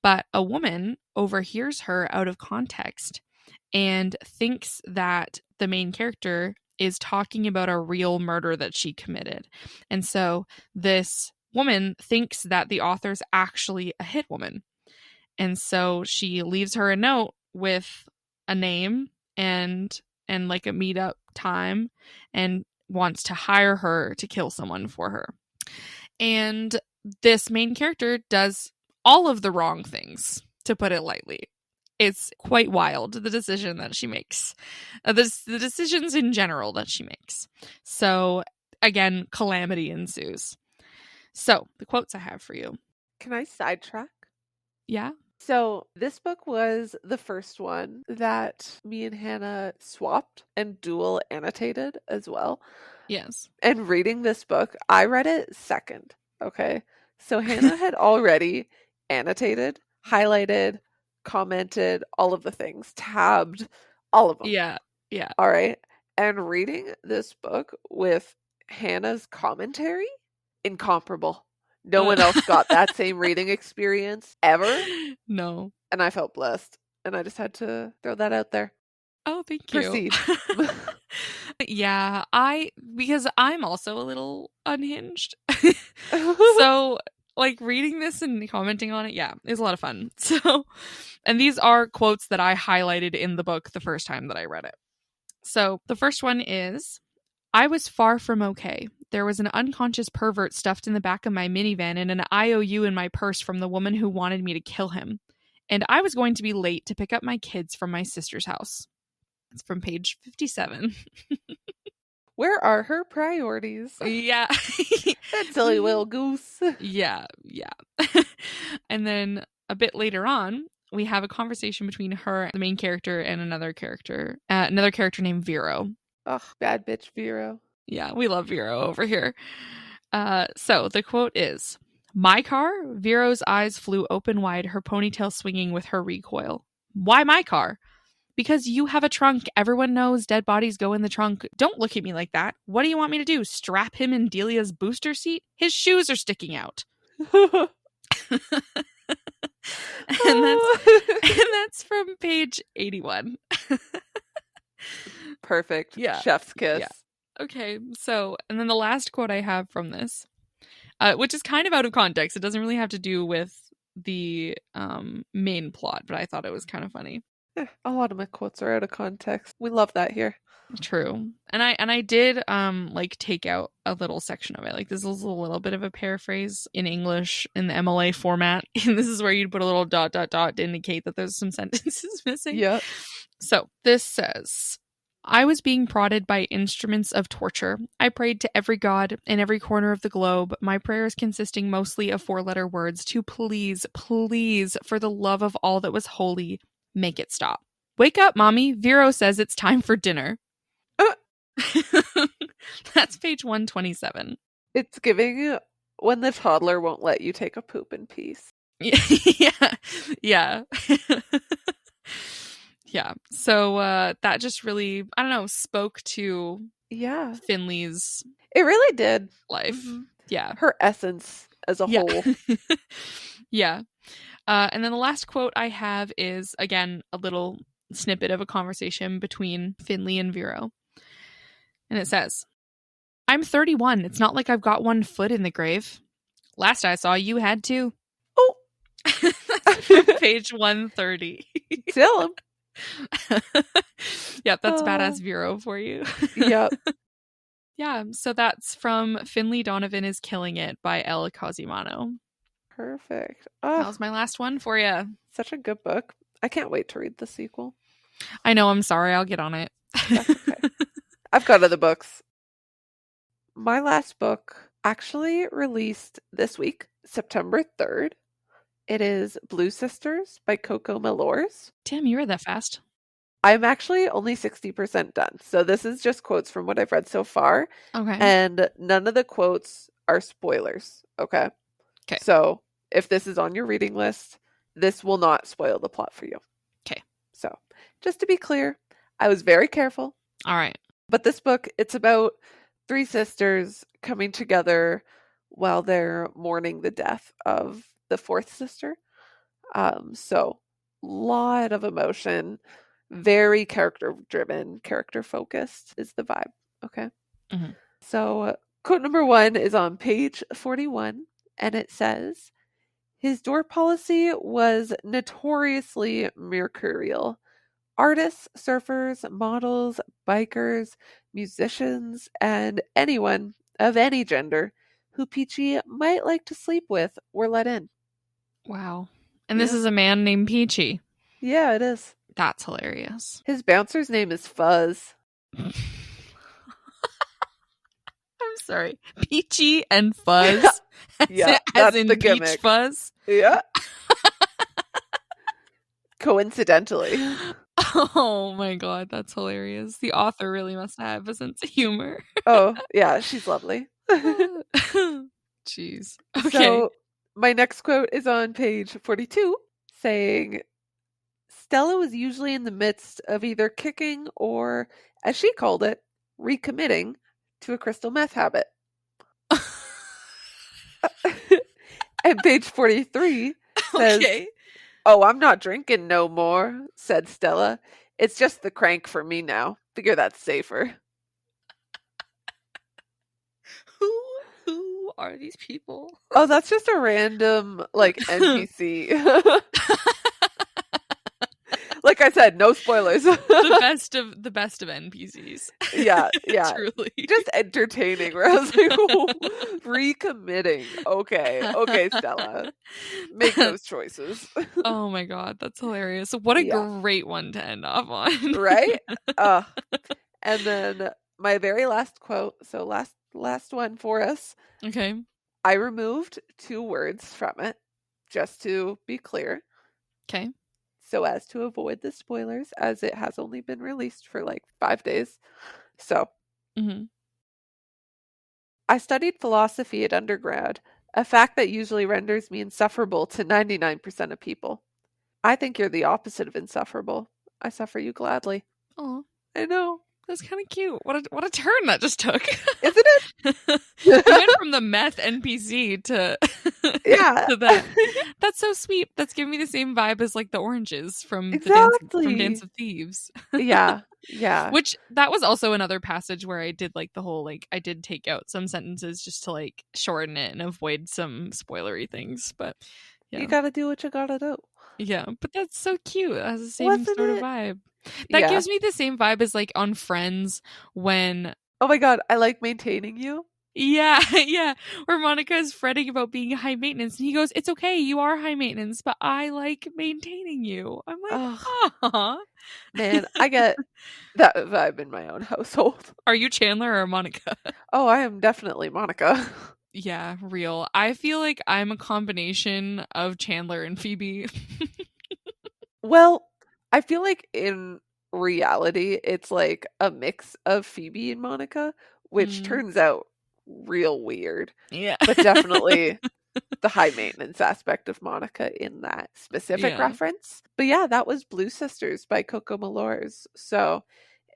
Speaker 1: But a woman overhears her out of context and thinks that the main character is talking about a real murder that she committed. And so this woman thinks that the author's actually a hit woman. And so she leaves her a note with a name and like a meetup time and wants to hire her to kill someone for her. And this main character does all of the wrong things, to put it lightly. It's quite wild, the decision that she makes. The decisions in general that she makes. So, again, calamity ensues. So, the quotes I have for you.
Speaker 2: Can I sidetrack?
Speaker 1: Yeah?
Speaker 2: So, this book was the first one that me and Hannah swapped and dual annotated as well.
Speaker 1: Yes.
Speaker 2: And reading this book, I read it second. Okay. So, Hannah had already annotated, highlighted, commented, all of the things, tabbed, all of them.
Speaker 1: Yeah. Yeah.
Speaker 2: All right. And reading this book with Hannah's commentary, incomparable. No one else got that same reading experience ever.
Speaker 1: No.
Speaker 2: And I felt blessed. And I just had to throw that out there.
Speaker 1: Oh, thank you.
Speaker 2: Proceed.
Speaker 1: Yeah, because I'm also a little unhinged. So, like reading this and commenting on it, yeah, is a lot of fun. So, and these are quotes that I highlighted in the book the first time that I read it. So, the first one is I was far from okay. There was an unconscious pervert stuffed in the back of my minivan and an IOU in my purse from the woman who wanted me to kill him. And I was going to be late to pick up my kids from my sister's house. It's from page 57.
Speaker 2: Where are her priorities?
Speaker 1: Yeah.
Speaker 2: That silly little goose.
Speaker 1: Yeah. And then a bit later on, we have a conversation between her, the main character, and another character named Vero.
Speaker 2: Ugh, bad bitch Vero.
Speaker 1: Yeah, we love Vero over here. So the quote is, my car? Vero's eyes flew open wide, her ponytail swinging with her recoil. Why my car? Because you have a trunk. Everyone knows dead bodies go in the trunk. Don't look at me like that. What do you want me to do? Strap him in Delia's booster seat? His shoes are sticking out. and that's from page 81.
Speaker 2: Perfect.
Speaker 1: Yeah.
Speaker 2: Chef's kiss.
Speaker 1: Yeah. Okay, so, and then the last quote I have from this, which is kind of out of context. It doesn't really have to do with the main plot, but I thought it was kind of funny.
Speaker 2: A lot of my quotes are out of context. We love that here.
Speaker 1: True. And I did like take out a little section of it. Like this is a little bit of a paraphrase in English in the MLA format. And this is where you'd put a little ... to indicate that there's some sentences missing.
Speaker 2: Yeah.
Speaker 1: So this says, I was being prodded by instruments of torture. I prayed to every god in every corner of the globe, my prayers consisting mostly of 4-letter words to please, for the love of all that was holy, make it stop. Wake up, mommy. Vero says it's time for dinner. That's page 127.
Speaker 2: It's giving when the toddler won't let you take a poop in peace.
Speaker 1: Yeah. Yeah. So that just really, I don't know, spoke to
Speaker 2: Yeah,
Speaker 1: Finley's
Speaker 2: it really did.
Speaker 1: life.
Speaker 2: Hmm.
Speaker 1: Yeah.
Speaker 2: Her essence as a
Speaker 1: Yeah.
Speaker 2: whole.
Speaker 1: Yeah. And then the last quote I have is, again, a little snippet of a conversation between Finley and Vero. And it says, I'm 31. It's not like I've got one foot in the grave. Last I saw, you had two.
Speaker 2: Oh,
Speaker 1: That's from page 130.
Speaker 2: tell him.
Speaker 1: Yep, that's
Speaker 2: Oh,
Speaker 1: badass Vero for you.
Speaker 2: yep.
Speaker 1: Yeah, so that's from Finley Donovan is Killing It by El Cosimano.
Speaker 2: Perfect.
Speaker 1: That
Speaker 2: Oh,
Speaker 1: was my last one for you.
Speaker 2: such a good book. I can't wait to read the sequel.
Speaker 1: I know, I'm sorry. I'll get on it.
Speaker 2: That's okay. I've got other books. My last book actually released this week, September 3rd. It is Blue Sisters by Coco Malors.
Speaker 1: Damn, you read that fast.
Speaker 2: I'm actually only 60% done. So this is just quotes from what I've read so far.
Speaker 1: Okay.
Speaker 2: And none of the quotes are spoilers. Okay.
Speaker 1: Okay.
Speaker 2: So if this is on your reading list, this will not spoil the plot for you.
Speaker 1: Okay.
Speaker 2: So just to be clear, I was very careful.
Speaker 1: All right.
Speaker 2: But this book, it's about three sisters coming together while they're mourning the death of the fourth sister. So lot of emotion, very character driven, character focused is the vibe. Okay.
Speaker 1: Mhm.
Speaker 2: So quote number 1 is on page 41, and it says, his door policy was notoriously mercurial. Artists, surfers, models, bikers, musicians, and anyone of any gender who Peachy might like to sleep with were let in.
Speaker 1: Wow. And this
Speaker 2: Yeah.
Speaker 1: is a man named Peachy.
Speaker 2: Yeah, it is.
Speaker 1: That's hilarious.
Speaker 2: His bouncer's name is Fuzz.
Speaker 1: I'm sorry. Peachy and Fuzz.
Speaker 2: Yeah,
Speaker 1: as
Speaker 2: that's
Speaker 1: in
Speaker 2: the
Speaker 1: Peach
Speaker 2: gimmick.
Speaker 1: Fuzz.
Speaker 2: Yeah. Coincidentally.
Speaker 1: Oh my god, that's hilarious. The author really must have a sense of humor.
Speaker 2: Oh, yeah, she's lovely.
Speaker 1: Jeez. Okay.
Speaker 2: So, my next quote is on page 42, saying, Stella was usually in the midst of either kicking or, as she called it, recommitting to a crystal meth habit. And page 43 says,
Speaker 1: Okay.
Speaker 2: Oh, I'm not drinking no more, said Stella. It's just the crank for me now. Figure that's safer.
Speaker 1: Who are these people?
Speaker 2: Oh, that's just a random, like, NPC. Like I said, no spoilers.
Speaker 1: the best of NPCs.
Speaker 2: Yeah.
Speaker 1: Truly.
Speaker 2: Just entertaining. Where I was like, oh, recommitting. Okay, Stella. Make those choices.
Speaker 1: Oh my god, that's hilarious. What a
Speaker 2: Yeah.
Speaker 1: great one to end off on.
Speaker 2: Right? And then my very last quote, so last one for us.
Speaker 1: Okay.
Speaker 2: I removed 2 words from it, just to be clear,
Speaker 1: Okay.
Speaker 2: so as to avoid the spoilers, as it has only been released for like 5 days. So,
Speaker 1: Mm-hmm.
Speaker 2: I studied philosophy at undergrad, a fact that usually renders me insufferable to 99% of people. I think you're the opposite of insufferable. I suffer you gladly.
Speaker 1: Oh,
Speaker 2: I know.
Speaker 1: that's kind of cute. What a turn that just took.
Speaker 2: Isn't
Speaker 1: You
Speaker 2: it?
Speaker 1: went from the meth NPC to
Speaker 2: Yeah.
Speaker 1: to that. That's so sweet. That's giving me the same vibe as like the oranges from
Speaker 2: Exactly.
Speaker 1: Dance of Thieves.
Speaker 2: Yeah.
Speaker 1: Which that was also another passage where I did like the whole like I did take out some sentences just to like shorten it and avoid some spoilery things. But yeah.
Speaker 2: You gotta do what you gotta do.
Speaker 1: Yeah, but that's so cute. It has the same
Speaker 2: Wasn't
Speaker 1: sort of
Speaker 2: it?
Speaker 1: vibe. That
Speaker 2: Yeah.
Speaker 1: gives me the same vibe as like on Friends when
Speaker 2: Oh my god, I like maintaining you.
Speaker 1: yeah, where Monica is fretting about being high maintenance and he goes, "It's okay, you are high maintenance, but I like maintaining you." I'm like,
Speaker 2: Ugh,
Speaker 1: "Aw."
Speaker 2: man, I get that vibe in my own household.
Speaker 1: Are you Chandler or Monica?
Speaker 2: Oh, I am definitely Monica.
Speaker 1: Yeah, real. I feel like I'm a combination of Chandler and Phoebe.
Speaker 2: Well, I feel like in reality, it's like a mix of Phoebe and Monica, which
Speaker 1: Mm.
Speaker 2: turns out real weird.
Speaker 1: Yeah.
Speaker 2: But definitely the high maintenance aspect of Monica in that specific
Speaker 1: Yeah.
Speaker 2: reference. But yeah, that was Blue Sisters by Coco Malors. So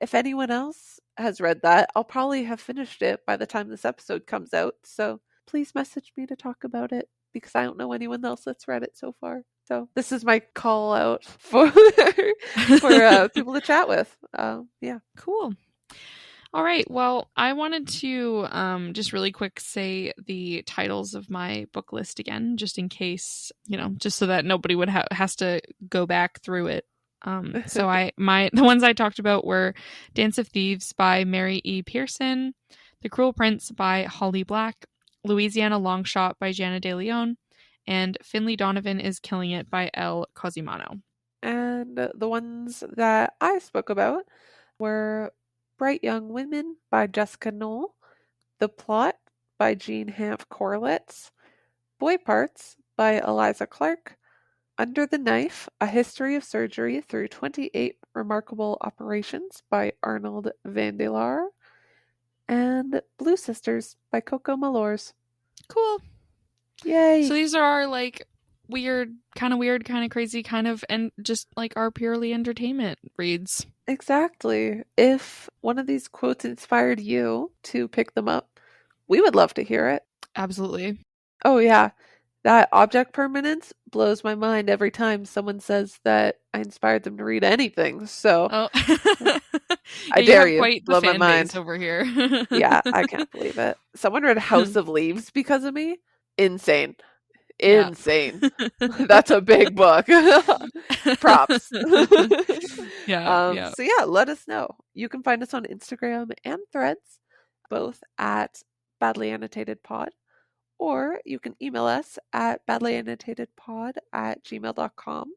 Speaker 2: if anyone else has read that, I'll probably have finished it by the time this episode comes out. So please message me to talk about it because I don't know anyone else that's read it so far. So this is my call out for people to chat with. Yeah.
Speaker 1: Cool. All right. Well, I wanted to just really quick say the titles of my book list again, just in case, just so that nobody would has to go back through it. So the ones I talked about were Dance of Thieves by Mary E. Pearson, The Cruel Prince by Holly Black, Louisiana Longshot by Jana De Leon, and Finley Donovan is Killing It by Elle Cosimano.
Speaker 2: And the ones that I spoke about were Bright Young Women by Jessica Knoll, The Plot by Jean Hamp Corlitz, Boy Parts by Eliza Clark, Under the Knife, A History of Surgery Through 28 Remarkable Operations by Arnold Vandelar, and Blue Sisters by Coco Malors.
Speaker 1: Cool.
Speaker 2: Yay!
Speaker 1: So these are our weird, kind of crazy, and just our purely entertainment reads.
Speaker 2: Exactly. If one of these quotes inspired you to pick them up, we would love to hear it.
Speaker 1: Absolutely.
Speaker 2: Oh, yeah. That object permanence blows my mind every time someone says that I inspired them to read anything. So
Speaker 1: Oh,
Speaker 2: I
Speaker 1: yeah, you
Speaker 2: dare
Speaker 1: have
Speaker 2: you.
Speaker 1: quite the
Speaker 2: Blow my
Speaker 1: fan base
Speaker 2: mind.
Speaker 1: over here.
Speaker 2: Yeah, I can't believe it. Someone read House of Leaves because of me. Insane.
Speaker 1: Yeah.
Speaker 2: Insane. That's a big book. Props.
Speaker 1: Yeah, yeah.
Speaker 2: So yeah, let us know. You can find us on Instagram and Threads, both at Badly Annotated Pod, or you can email us at badlyannotatedpod@gmail.com,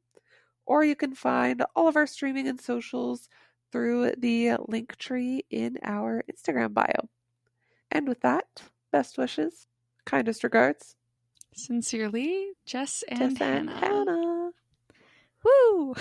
Speaker 2: or you can find all of our streaming and socials through the link tree in our Instagram bio. And with that, best wishes, kindest regards,
Speaker 1: Sincerely, Jess and
Speaker 2: Jess and
Speaker 1: Hannah.
Speaker 2: Hannah.
Speaker 1: Woo!